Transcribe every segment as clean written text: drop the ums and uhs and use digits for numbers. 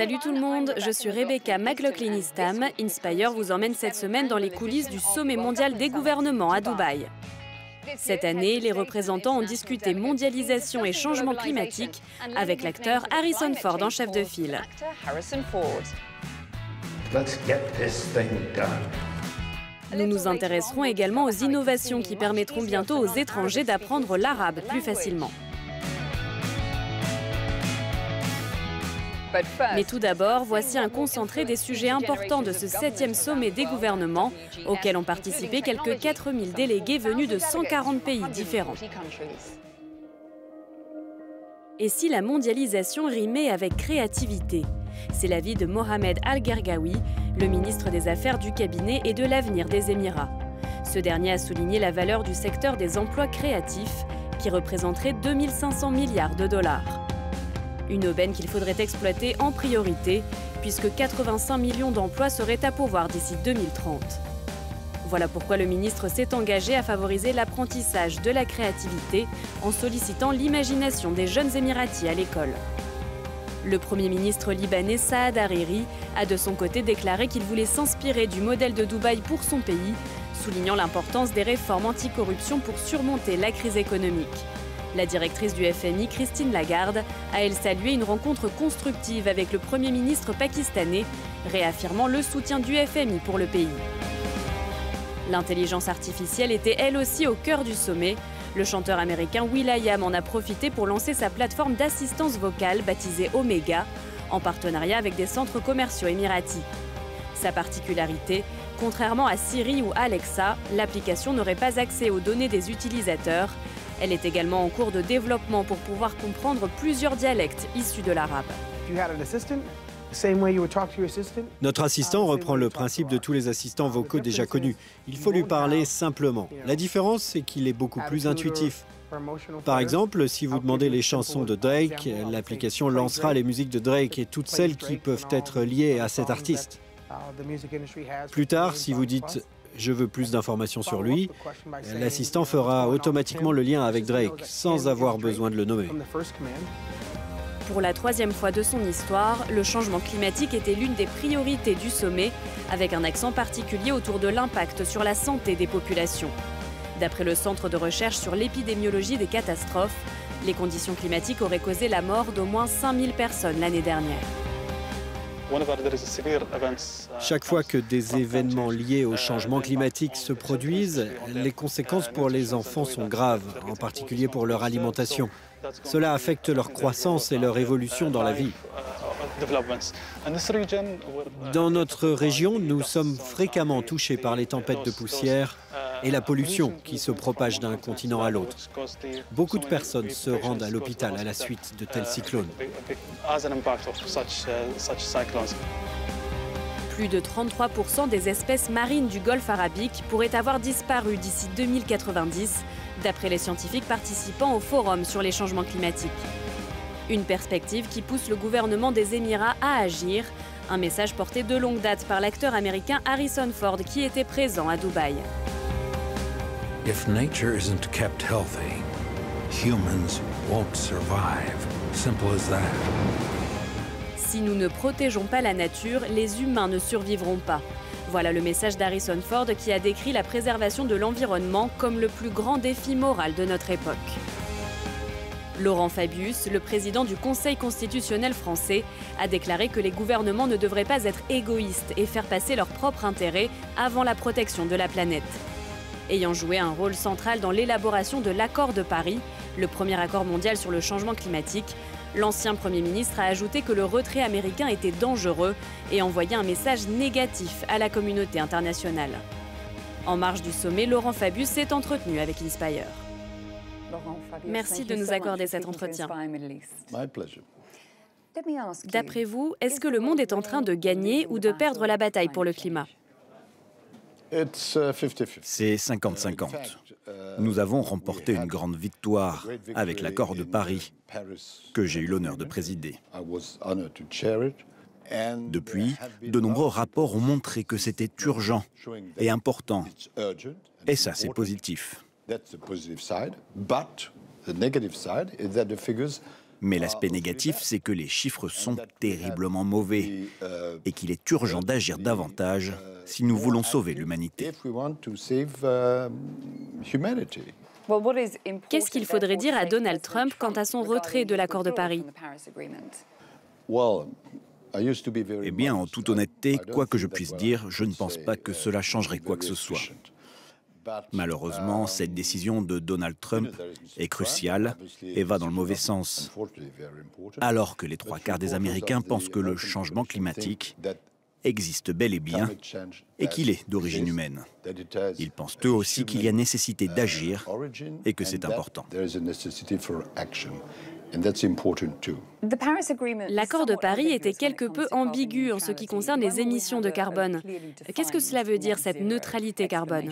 Salut tout le monde, je suis Rebecca McLaughlin-Istam. Inspire vous emmène cette semaine dans les coulisses du sommet mondial des gouvernements à Dubaï. Cette année, les représentants ont discuté mondialisation et changement climatique avec l'acteur Harrison Ford en chef de file. Nous nous intéresserons également aux innovations qui permettront bientôt aux étrangers d'apprendre l'arabe plus facilement. Mais tout d'abord, voici un concentré des sujets importants de ce 7e sommet des gouvernements, auquel ont participé quelques 4000 délégués venus de 140 pays différents. Et si la mondialisation rimait avec créativité? C'est l'avis de Mohamed Al-Gergaoui, le ministre des Affaires du cabinet et de l'avenir des Émirats. Ce dernier a souligné la valeur du secteur des emplois créatifs, qui représenterait 2500 milliards de dollars. Une aubaine qu'il faudrait exploiter en priorité, puisque 85 millions d'emplois seraient à pourvoir d'ici 2030. Voilà pourquoi le ministre s'est engagé à favoriser l'apprentissage de la créativité en sollicitant l'imagination des jeunes Émiratis à l'école. Le Premier ministre libanais Saad Hariri a de son côté déclaré qu'il voulait s'inspirer du modèle de Dubaï pour son pays, soulignant l'importance des réformes anticorruption pour surmonter la crise économique. La directrice du FMI, Christine Lagarde, a elle salué une rencontre constructive avec le Premier ministre pakistanais, réaffirmant le soutien du FMI pour le pays. L'intelligence artificielle était elle aussi au cœur du sommet. Le chanteur américain will.i.am en a profité pour lancer sa plateforme d'assistance vocale baptisée Omega, en partenariat avec des centres commerciaux émiratis. Sa particularité, contrairement à Siri ou Alexa, l'application n'aurait pas accès aux données des utilisateurs. Elle est également en cours de développement pour pouvoir comprendre plusieurs dialectes issus de l'arabe. Notre assistant reprend le principe de tous les assistants vocaux déjà connus. Il faut lui parler simplement. La différence, c'est qu'il est beaucoup plus intuitif. Par exemple, si vous demandez les chansons de Drake, l'application lancera les musiques de Drake et toutes celles qui peuvent être liées à cet artiste. Plus tard, si vous dites « je veux plus d'informations sur lui », l'assistant fera automatiquement le lien avec Drake, sans avoir besoin de le nommer. Pour la 3e fois de son histoire, le changement climatique était l'une des priorités du sommet, avec un accent particulier autour de l'impact sur la santé des populations. D'après le Centre de recherche sur l'épidémiologie des catastrophes, les conditions climatiques auraient causé la mort d'au moins 5000 personnes l'année dernière. Chaque fois que des événements liés au changement climatique se produisent, les conséquences pour les enfants sont graves, en particulier pour leur alimentation. Cela affecte leur croissance et leur évolution dans la vie. Dans notre région, nous sommes fréquemment touchés par les tempêtes de poussière et la pollution qui se propage d'un continent à l'autre. Beaucoup de personnes se rendent à l'hôpital à la suite de tels cyclones. Plus de 33% des espèces marines du Golfe arabique pourraient avoir disparu d'ici 2090, d'après les scientifiques participant au Forum sur les changements climatiques. Une perspective qui pousse le gouvernement des Émirats à agir, un message porté de longue date par l'acteur américain Harrison Ford qui était présent à Dubaï. If nature isn't kept healthy, humans won't survive. Simple as that. Si nous ne protégeons pas la nature, les humains ne survivront pas. Voilà le message d'Harrison Ford qui a décrit la préservation de l'environnement comme le plus grand défi moral de notre époque. Laurent Fabius, le président du Conseil constitutionnel français, a déclaré que les gouvernements ne devraient pas être égoïstes et faire passer leur propre intérêt avant la protection de la planète. Ayant joué un rôle central dans l'élaboration de l'accord de Paris, le premier accord mondial sur le changement climatique, l'ancien Premier ministre a ajouté que le retrait américain était dangereux et envoyé un message négatif à la communauté internationale. En marge du sommet, Laurent Fabius s'est entretenu avec Inspire. Merci de nous accorder cet entretien. D'après vous, est-ce que le monde est en train de gagner ou de perdre la bataille pour le climat ? C'est 50-50. Nous avons remporté une grande victoire avec l'accord de Paris, que j'ai eu l'honneur de présider. Depuis, de nombreux rapports ont montré que c'était urgent et important. Et ça, c'est positif. Mais l'aspect négatif, c'est que les chiffres sont terriblement mauvais et qu'il est urgent d'agir davantage si nous voulons sauver l'humanité. Qu'est-ce qu'il faudrait dire à Donald Trump quant à son retrait de l'accord de Paris? Eh bien, en toute honnêteté, quoi que je puisse dire, je ne pense pas que cela changerait quoi que ce soit. Malheureusement, cette décision de Donald Trump est cruciale et va dans le mauvais sens. Alors que les 3/4 des Américains pensent que le changement climatique existe bel et bien et qu'il est d'origine humaine. Ils pensent eux aussi qu'il y a nécessité d'agir et que c'est important. L'accord de Paris était quelque peu ambigu en ce qui concerne les émissions de carbone. Qu'est-ce que cela veut dire, cette neutralité carbone?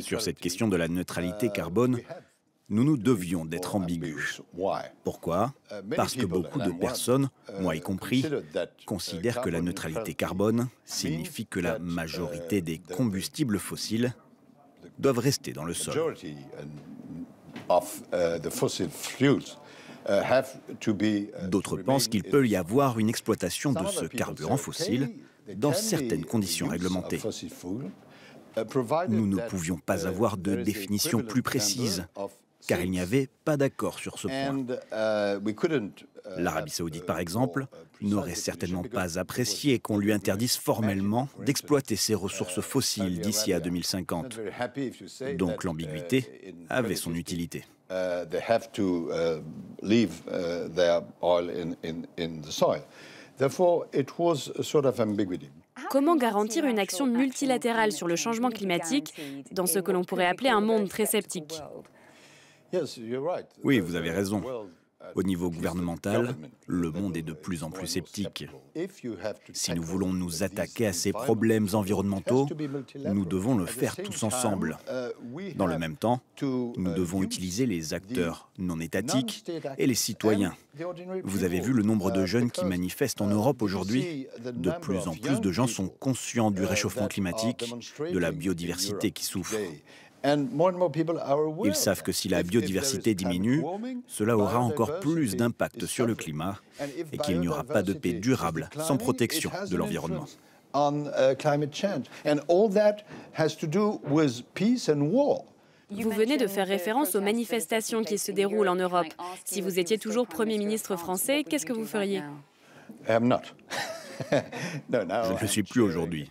Sur cette question de la neutralité carbone, nous devions d'être ambigus. Pourquoi? Parce que beaucoup de personnes, moi y compris, considèrent que la neutralité carbone signifie que la majorité des combustibles fossiles doivent rester dans le sol. D'autres pensent qu'il peut y avoir une exploitation de ce carburant fossile dans certaines conditions réglementées. Nous ne pouvions pas avoir de définition plus précise, car il n'y avait pas d'accord sur ce point. L'Arabie saoudite, par exemple, n'aurait certainement pas apprécié qu'on lui interdise formellement d'exploiter ses ressources fossiles d'ici à 2050. Donc l'ambiguïté avait son utilité. Comment garantir une action multilatérale sur le changement climatique dans ce que l'on pourrait appeler un monde très sceptique? Oui, vous avez raison. Au niveau gouvernemental, le monde est de plus en plus sceptique. Si nous voulons nous attaquer à ces problèmes environnementaux, nous devons le faire tous ensemble. Dans le même temps, nous devons utiliser les acteurs non étatiques et les citoyens. Vous avez vu le nombre de jeunes qui manifestent en Europe aujourd'hui? De plus en plus de gens sont conscients du réchauffement climatique, de la biodiversité qui souffre. Ils savent que si la biodiversité diminue, cela aura encore plus d'impact sur le climat et qu'il n'y aura pas de paix durable sans protection de l'environnement. Vous venez de faire référence aux manifestations qui se déroulent en Europe. Si vous étiez toujours Premier ministre français, qu'est-ce que vous feriez? Je ne le suis plus aujourd'hui.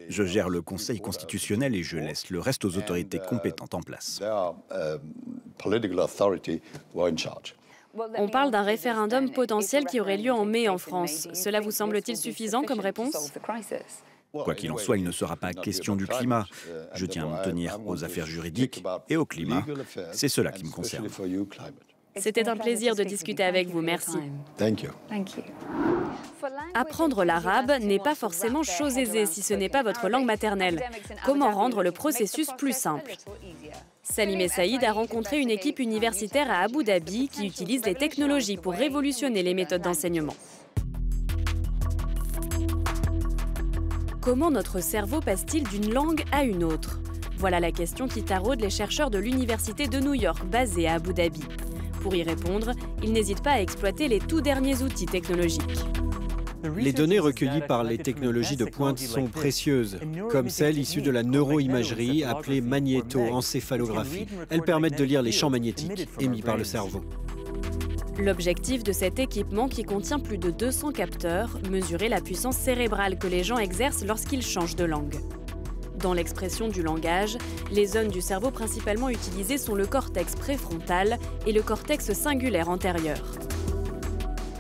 Je gère le Conseil constitutionnel et je laisse le reste aux autorités compétentes en place. On parle d'un référendum potentiel qui aurait lieu en mai en France. Cela vous semble-t-il suffisant comme réponse? Quoi qu'il en soit, il ne sera pas question du climat. Je tiens à m'en tenir aux affaires juridiques et au climat. C'est cela qui me concerne. C'était un plaisir de discuter avec vous. Merci. Apprendre l'arabe n'est pas forcément chose aisée si ce n'est pas votre langue maternelle. Comment rendre le processus plus simple? Salim Saïd a rencontré une équipe universitaire à Abu Dhabi qui utilise les technologies pour révolutionner les méthodes d'enseignement. Comment notre cerveau passe-t-il d'une langue à une autre? Voilà la question qui taraude les chercheurs de l'Université de New York basée à Abu Dhabi. Pour y répondre, ils n'hésitent pas à exploiter les tout derniers outils technologiques. Les données recueillies par les technologies de pointe sont précieuses, comme celles issues de la neuroimagerie appelée magnétoencéphalographie. Elles permettent de lire les champs magnétiques émis par le cerveau. L'objectif de cet équipement, qui contient plus de 200 capteurs, mesurer la puissance cérébrale que les gens exercent lorsqu'ils changent de langue. Dans l'expression du langage, les zones du cerveau principalement utilisées sont le cortex préfrontal et le cortex singulaire antérieur.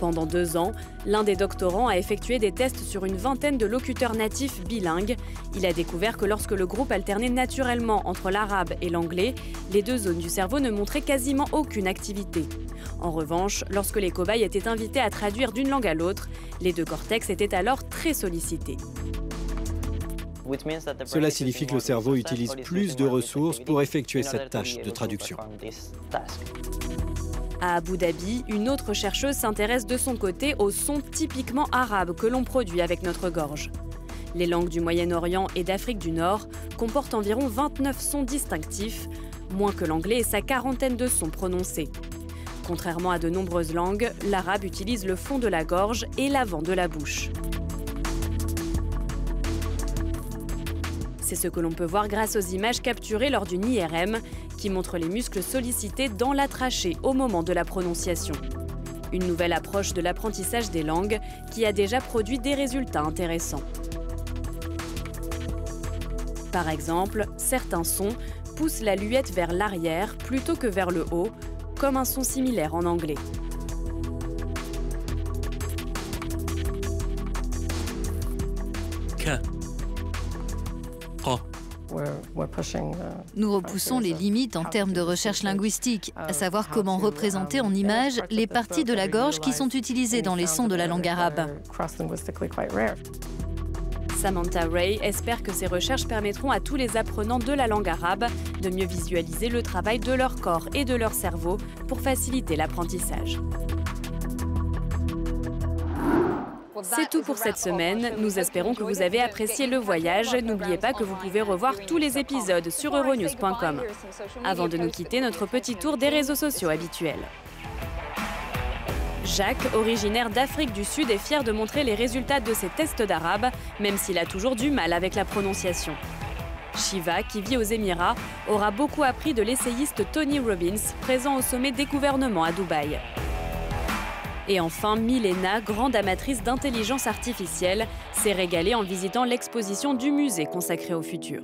Pendant 2 ans, l'un des doctorants a effectué des tests sur une vingtaine de locuteurs natifs bilingues. Il a découvert que lorsque le groupe alternait naturellement entre l'arabe et l'anglais, les 2 zones du cerveau ne montraient quasiment aucune activité. En revanche, lorsque les cobayes étaient invités à traduire d'une langue à l'autre, les 2 cortex étaient alors très sollicités. Cela signifie que le cerveau utilise plus de ressources pour effectuer cette tâche de traduction. À Abu Dhabi, une autre chercheuse s'intéresse de son côté aux sons typiquement arabes que l'on produit avec notre gorge. Les langues du Moyen-Orient et d'Afrique du Nord comportent environ 29 sons distinctifs, moins que l'anglais et sa quarantaine de sons prononcés. Contrairement à de nombreuses langues, l'arabe utilise le fond de la gorge et l'avant de la bouche. C'est ce que l'on peut voir grâce aux images capturées lors d'une IRM qui montrent les muscles sollicités dans la trachée au moment de la prononciation. Une nouvelle approche de l'apprentissage des langues qui a déjà produit des résultats intéressants. Par exemple, certains sons poussent la luette vers l'arrière plutôt que vers le haut, comme un son similaire en anglais. Nous repoussons les limites en termes de recherche linguistique, à savoir comment représenter en images les parties de la gorge qui sont utilisées dans les sons de la langue arabe. Samantha Ray espère que ces recherches permettront à tous les apprenants de la langue arabe de mieux visualiser le travail de leur corps et de leur cerveau pour faciliter l'apprentissage. C'est tout pour cette semaine. Nous espérons que vous avez apprécié le voyage. N'oubliez pas que vous pouvez revoir tous les épisodes sur euronews.com. Avant de nous quitter, notre petit tour des réseaux sociaux habituels. Jacques, originaire d'Afrique du Sud, est fier de montrer les résultats de ses tests d'arabe, même s'il a toujours du mal avec la prononciation. Shiva, qui vit aux Émirats, aura beaucoup appris de l'essayiste Tony Robbins, présent au sommet des gouvernements à Dubaï. Et enfin, Milena, grande amatrice d'intelligence artificielle, s'est régalée en visitant l'exposition du musée consacré au futur.